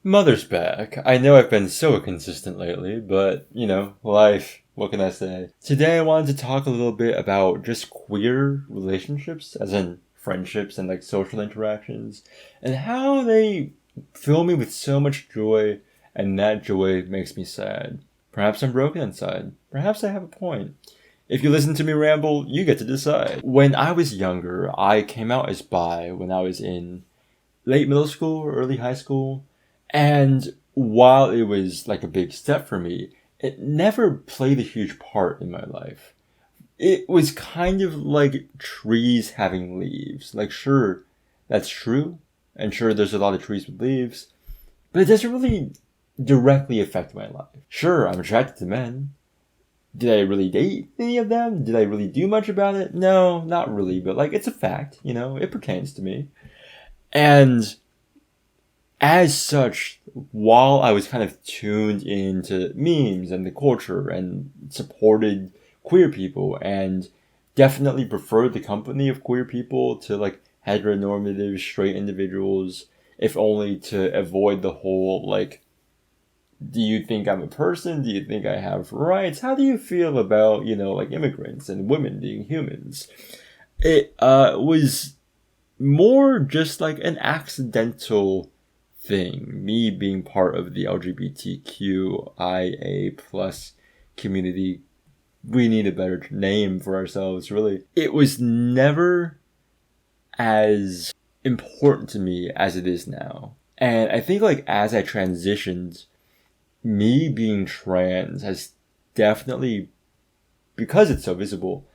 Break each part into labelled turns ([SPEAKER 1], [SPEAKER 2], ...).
[SPEAKER 1] Mother's back. I know I've been so inconsistent lately, but, life. What can I say? Today I wanted to talk a little bit about just queer relationships, as in friendships and like social interactions, and how they fill me with so much joy, and that joy makes me sad. Perhaps I'm broken inside. Perhaps I have a point. If you listen to me ramble, you get to decide. When I was younger, I came out as bi when I was in late middle school or early high school. And while it was like a big step for me, it never played a huge part in my life. It was kind of like trees having leaves. Like, sure, that's true. And sure, there's a lot of trees with leaves. But it doesn't really directly affect my life. Sure, I'm attracted to men. Did I really date any of them? Did I really do much about it? No, not really. But like, it's a fact, it pertains to me. And as such, while I was kind of tuned into memes and the culture and supported queer people and definitely preferred the company of queer people to like heteronormative straight individuals, if only to avoid the whole like, do you think I'm a person? Do you think I have rights? How do you feel about, like immigrants and women being humans? It was more just like an accidental thing. Me being part of the LGBTQIA plus community, we need a better name for ourselves, really. It was never as important to me as it is now. And I think like as I transitioned, me being trans has definitely, because it's so visible,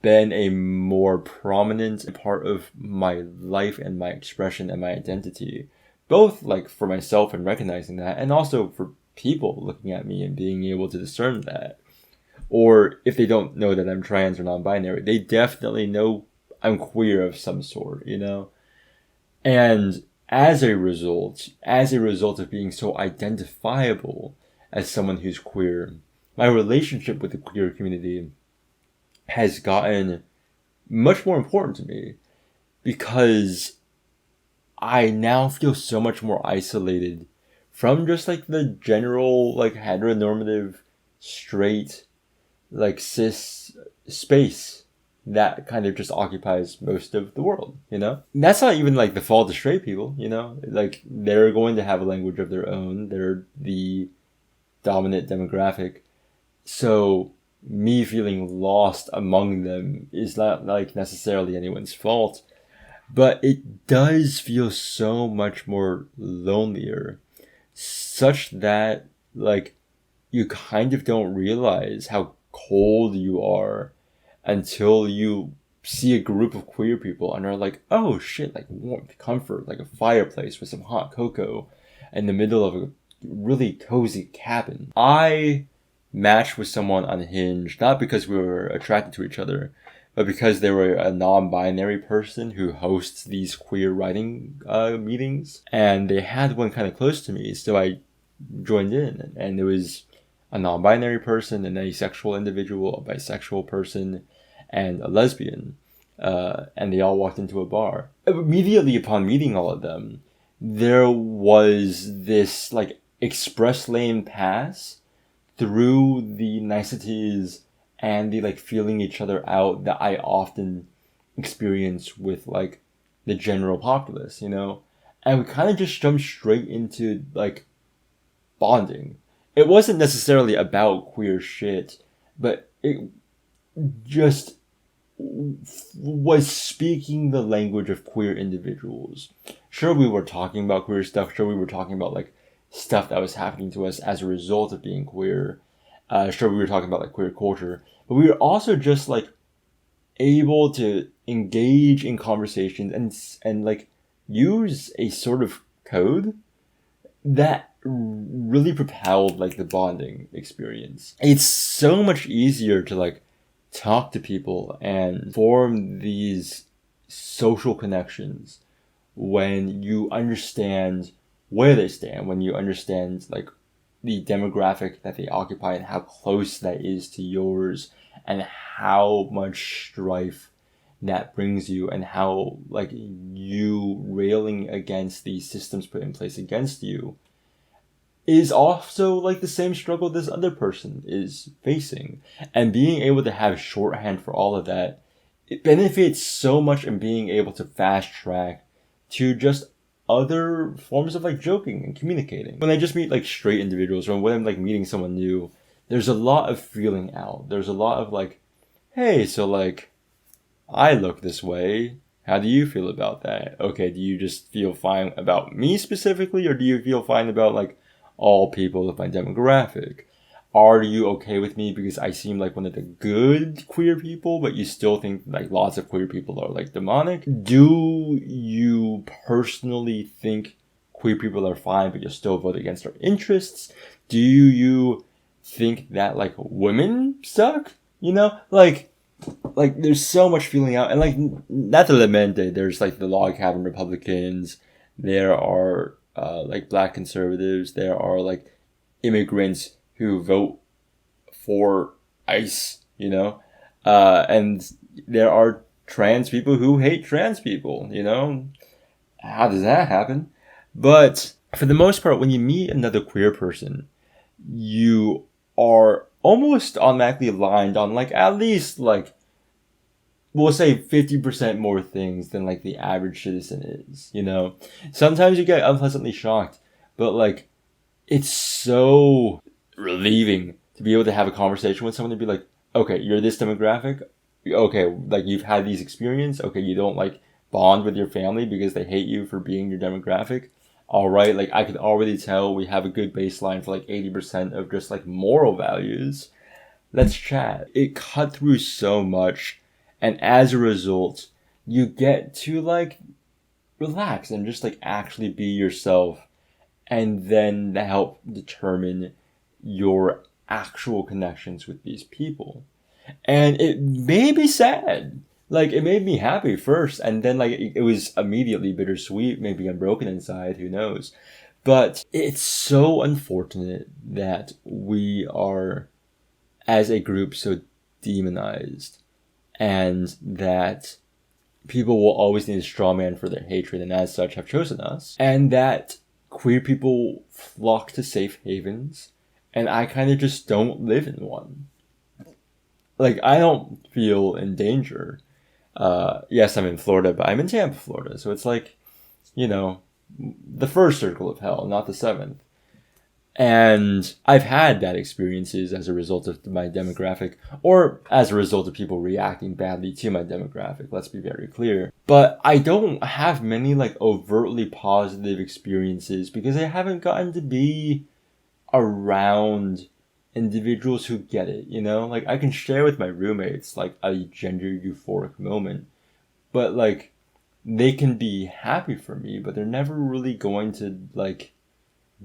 [SPEAKER 1] been a more prominent part of my life and my expression and my identity. Both like for myself and recognizing that, and also for people looking at me and being able to discern that. Or if they don't know that I'm trans or non-binary, they definitely know I'm queer of some sort, And as a result of being so identifiable as someone who's queer, my relationship with the queer community has gotten much more important to me because I now feel so much more isolated from just like the general like heteronormative straight like cis space that kind of just occupies most of the world, that's not even like the fault of straight people, like they're going to have a language of their own. They're the dominant demographic. So me feeling lost among them is not like necessarily anyone's fault, but it does feel so much more lonelier, such that like you kind of don't realize how cold you are until you see a group of queer people and are like, oh shit, like warmth, comfort, like a fireplace with some hot cocoa in the middle of a really cozy cabin. I matched with someone on Hinge, not because we were attracted to each other, but because they were a non-binary person who hosts these queer writing meetings. And they had one kind of close to me, so I joined in. And it was a non-binary person, an asexual individual, a bisexual person, and a lesbian. And they all walked into a bar. Immediately upon meeting all of them, there was this like express lane pass through the niceties and the like feeling each other out that I often experience with like the general populace, And we kind of just jumped straight into like bonding. It wasn't necessarily about queer shit, but it just was speaking the language of queer individuals. Sure, we were talking about queer stuff. Sure, we were talking about like stuff that was happening to us as a result of being queer. Sure, we were talking about like queer culture, but we were also just like able to engage in conversations and like use a sort of code that really propelled like the bonding experience. It's so much easier to like talk to people and form these social connections when you understand where they stand, when you understand like the demographic that they occupy and how close that is to yours and how much strife that brings you and how like you railing against these systems put in place against you is also like the same struggle this other person is facing. And being able to have shorthand for all of that, it benefits so much in being able to fast track to just other forms of like joking and communicating. When I just meet like straight individuals, or when I'm like meeting someone new, there's a lot of feeling out. There's a lot of like, hey, so like, I look this way. How do you feel about that? Okay, do you just feel fine about me specifically, or do you feel fine about like all people of my demographic? Are you okay with me because I seem like one of the good queer people, but you still think like lots of queer people are like demonic? Do you personally think queer people are fine, but you still vote against our interests? Do you think that like women suck? You know, like there's so much feeling out, and like not to lament it, there's like the log cabin Republicans, there are like black conservatives, there are like immigrants who vote for ICE, you know, and there are trans people who hate trans people, you know. How does that happen? But for the most part, when you meet another queer person, you are almost automatically aligned on like at least like, we'll say 50% more things than like the average citizen is, you know. Sometimes you get unpleasantly shocked, but like it's so relieving to be able to have a conversation with someone and be like, okay, you're this demographic, okay, like you've had these experiences, okay, you don't like bond with your family because they hate you for being your demographic. All right, like I can already tell we have a good baseline for like 80% of just like moral values. Let's chat. It cut through so much, and as a result, you get to like relax and just like actually be yourself, and then help determine your actual connections with these people. And it made me sad. Like it made me happy first, and then like it was immediately bittersweet. Maybe I'm broken inside, who knows. But it's so unfortunate that we are, as a group, so demonized, and that people will always need a straw man for their hatred, and as such have chosen us. And that queer people flock to safe havens, and I kind of just don't live in one. Like, I don't feel in danger. Yes, I'm in Florida, but I'm in Tampa, Florida, so it's like, you know, the first circle of hell, not the seventh. And I've had bad experiences as a result of my demographic, or as a result of people reacting badly to my demographic, let's be very clear. But I don't have many like overtly positive experiences because I haven't gotten to be around individuals who get it, you know? Like I can share with my roommates like a gender euphoric moment, but like they can be happy for me, but they're never really going to like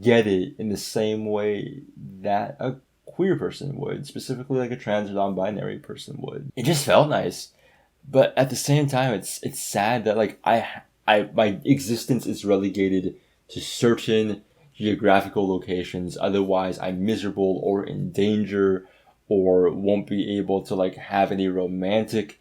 [SPEAKER 1] get it in the same way that a queer person would, specifically like a trans or non-binary person would. It just felt nice, but at the same time, it's sad that like I my existence is relegated to certain geographical locations. Otherwise, I'm miserable or in danger, or won't be able to like have any romantic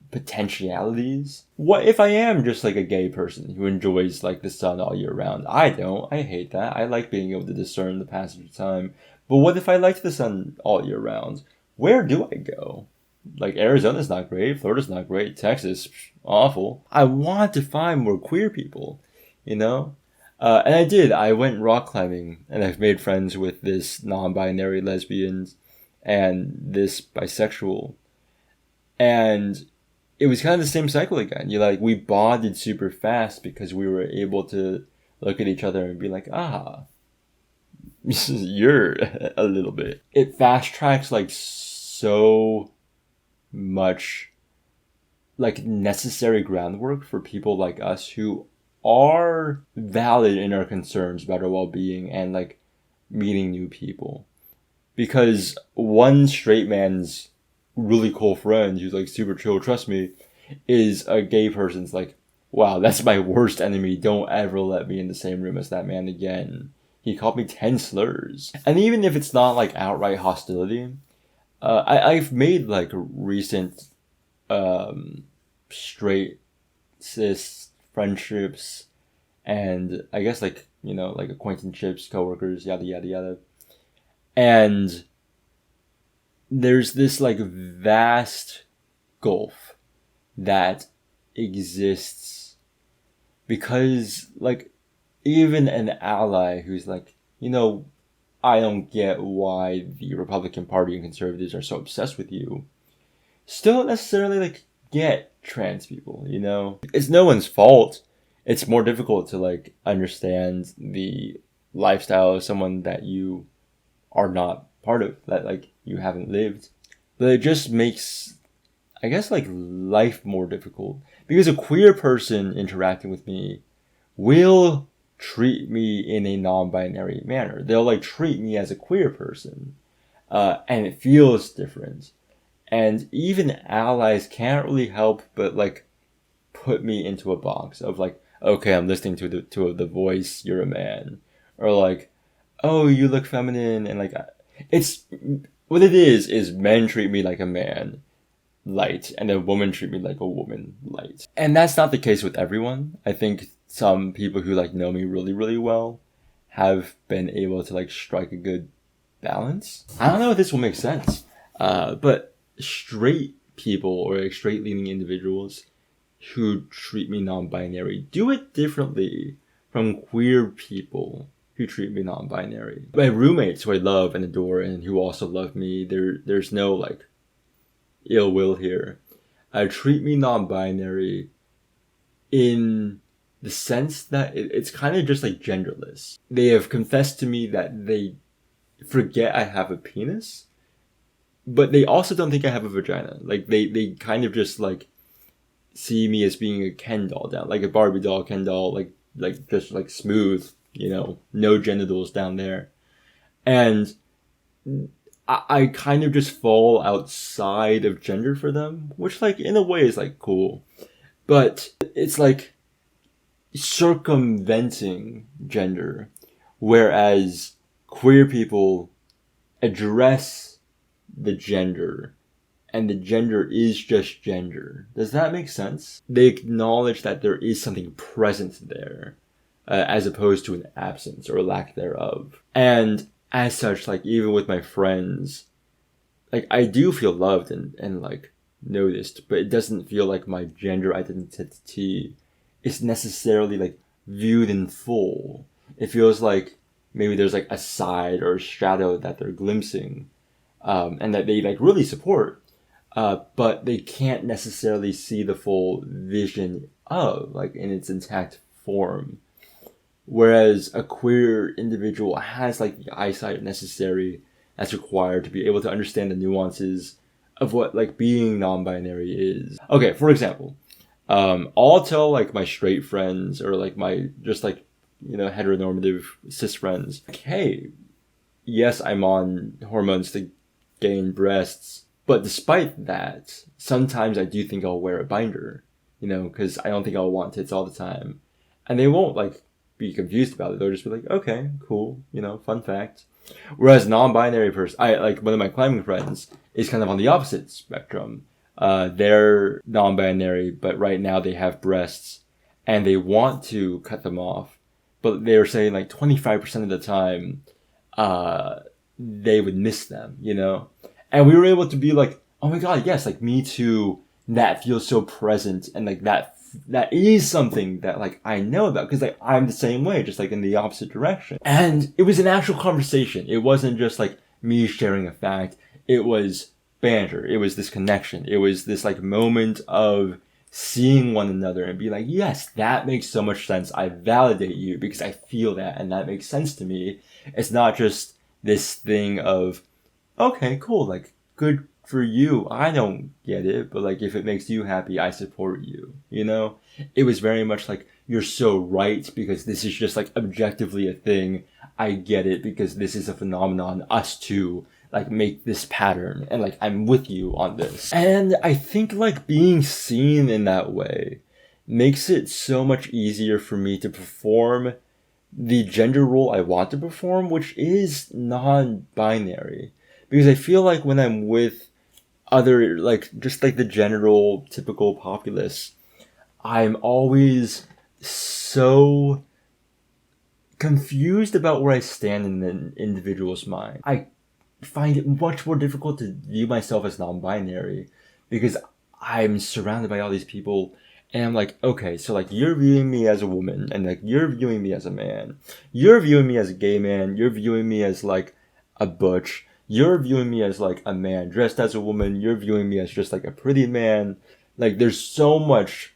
[SPEAKER 1] potentialities. What if I am just like a gay person who enjoys like the sun all year round? I don't. I hate that. I like being able to discern the passage of time. But what if I liked the sun all year round? Where do I go? Like Arizona's not great, Florida's not great, Texas, awful. I want to find more queer people, you know? And I did. I went rock climbing, and I've made friends with this non-binary lesbian and this bisexual. And it was kind of the same cycle again. We bonded super fast because we were able to look at each other and be like, you're a little bit. It fast tracks like so much like necessary groundwork for people like us who are valid in our concerns about our well-being and like meeting new people. Because one straight man's really cool friend who's like super chill, trust me, is a gay person's like, wow, that's my worst enemy. Don't ever let me in the same room as that man again. He called me 10 slurs. And even if it's not like outright hostility, I've made like recent straight cis friendships and I guess like like acquaintanceships, coworkers, yada, yada, yada. And there's this like vast gulf that exists because like even an ally who's like, I don't get why the Republican Party and conservatives are so obsessed with you, still don't necessarily like get trans people, It's no one's fault. It's more difficult to like understand the lifestyle of someone that you are not part of, that like you haven't lived. But it just makes, I guess, like life more difficult because a queer person interacting with me will treat me in a non-binary manner. They'll like treat me as a queer person, and it feels different. And even allies can't really help but like put me into a box of like, okay, I'm listening to the voice, you're a man, or like, oh, you look feminine, and like, it's what it is men treat me like a man, light, and then women treat me like a woman, light. And that's not the case with everyone. I think some people who like know me really, really well have been able to like strike a good balance. I don't know if this will make sense, but straight people or like, straight leaning individuals who treat me non-binary do it differently from queer people who treat me non-binary. My roommates who I love and adore and who also love me, there's no like ill will here. Treat me non-binary in the sense that it's kind of just like genderless. They have confessed to me that they forget I have a penis, but they also don't think I have a vagina. Like they kind of just like see me as being a Ken doll down, like a Barbie doll, Ken doll, like just like smooth, no genitals down there. And I kind of just fall outside of gender for them, which like in a way is like cool, but it's like circumventing gender, whereas queer people address the gender and the gender is just gender. Does that make sense? They acknowledge that there is something present there, as opposed to an absence or a lack thereof. And as such, like even with my friends, like I do feel loved and like noticed, but it doesn't feel like my gender identity is necessarily like viewed in full. It feels like maybe there's like a side or a shadow that they're glimpsing, and that they like really support, but they can't necessarily see the full vision of like in its intact form. Whereas a queer individual has like the eyesight necessary that's required to be able to understand the nuances of what like being non-binary is. Okay, for example, I'll tell like my straight friends or like my just like heteronormative cis friends, like, hey, yes, I'm on hormones to gain breasts, but despite that, sometimes I do think I'll wear a binder, because I don't think I'll want tits all the time, and they won't like be confused about it. They'll just be like, okay, cool, fun fact. Whereas non-binary person, I like one of my climbing friends is kind of on the opposite spectrum. They're non-binary, but right now they have breasts and they want to cut them off, but they're saying like 25% of the time, they would miss them, and we were able to be like, oh my God, yes, like me too. That feels so present. And like that is something that like I know about because like I'm the same way, just like in the opposite direction. And it was an actual conversation. It wasn't just like me sharing a fact. It was banter. It was this connection. It was this like moment of seeing one another and be like, yes, that makes so much sense. I validate you because I feel that and that makes sense to me. It's not just this thing of, okay, cool, like good for you. I don't get it, but like if it makes you happy, I support you. It was very much like, you're so right because this is just like objectively a thing. I get it because this is a phenomenon. Us two like make this pattern and like I'm with you on this. And I think like being seen in that way makes it so much easier for me to perform the gender role I want to perform, which is non-binary. Because I feel like when I'm with other, like, just like the general typical populace, I'm always so confused about where I stand in an individual's mind. I find it much more difficult to view myself as non-binary because I'm surrounded by all these people and I'm like, okay, so like you're viewing me as a woman and like you're viewing me as a man. You're viewing me as a gay man. You're viewing me as like a butch. You're viewing me as like a man dressed as a woman. You're viewing me as just like a pretty man. Like there's so much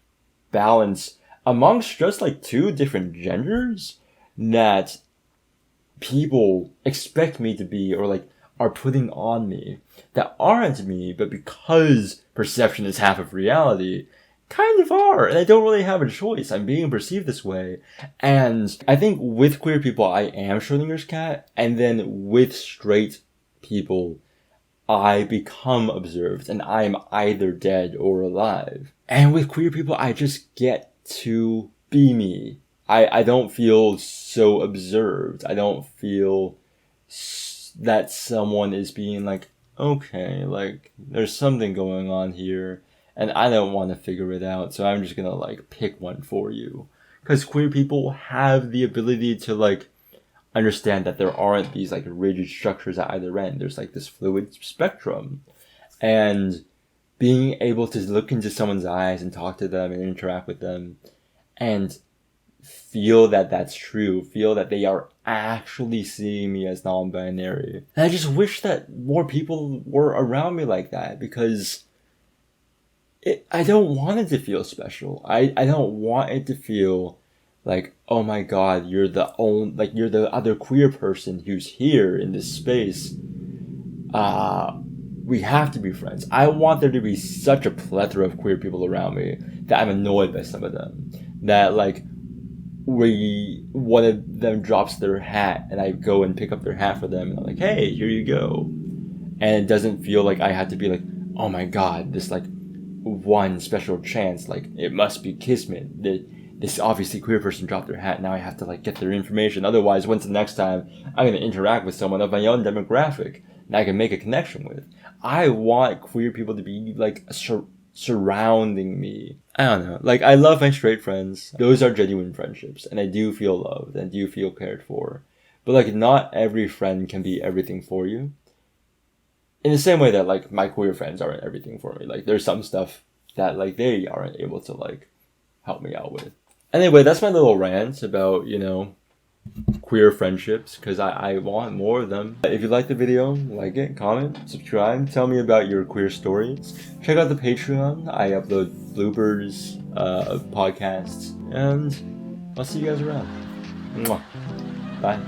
[SPEAKER 1] balance amongst just like two different genders that people expect me to be or like are putting on me that aren't me, but because perception is half of reality, kind of are. And I don't really have a choice. I'm being perceived this way. And I think with queer people, I am Schrodinger's cat. And then with straight people, I become observed and I'm either dead or alive. And with queer people, I just get to be me. I don't feel so observed. I don't feel that someone is being like, okay, like there's something going on here and I don't want to figure it out. So I'm just going to like pick one for you. Because queer people have the ability to like understand that there aren't these like rigid structures at either end. There's like this fluid spectrum. And being able to look into someone's eyes and talk to them and interact with them and feel that that's true, feel that they are actually seeing me as non-binary. And I just wish that more people were around me like that because I don't want it to feel special. I don't want it to feel like, oh my god, you're the other queer person who's here in this space. We have to be friends. I want there to be such a plethora of queer people around me that I'm annoyed by some of them. That like one of them drops their hat and I go and pick up their hat for them and I'm like, hey, here you go. And it doesn't feel like I have to be like, oh my god, this like one special chance, like it must be kismet. This obviously queer person dropped their hat, now I have to like get their information. Otherwise, when's the next time I'm going to interact with someone of my own demographic and I can make a connection with? I want queer people to be like surrounding me. I don't know. Like, I love my straight friends. Those are genuine friendships. And I do feel loved and do feel cared for. But, like, not every friend can be everything for you. In the same way that, like, my queer friends aren't everything for me. Like, there's some stuff that, like, they aren't able to, like, help me out with. Anyway, that's my little rant about, you know, queer friendships, because I want more of them. If you like the video, like it, comment, subscribe, tell me about your queer stories. Check out the Patreon. I upload bloopers, podcasts, and I'll see you guys around. Mwah. Bye.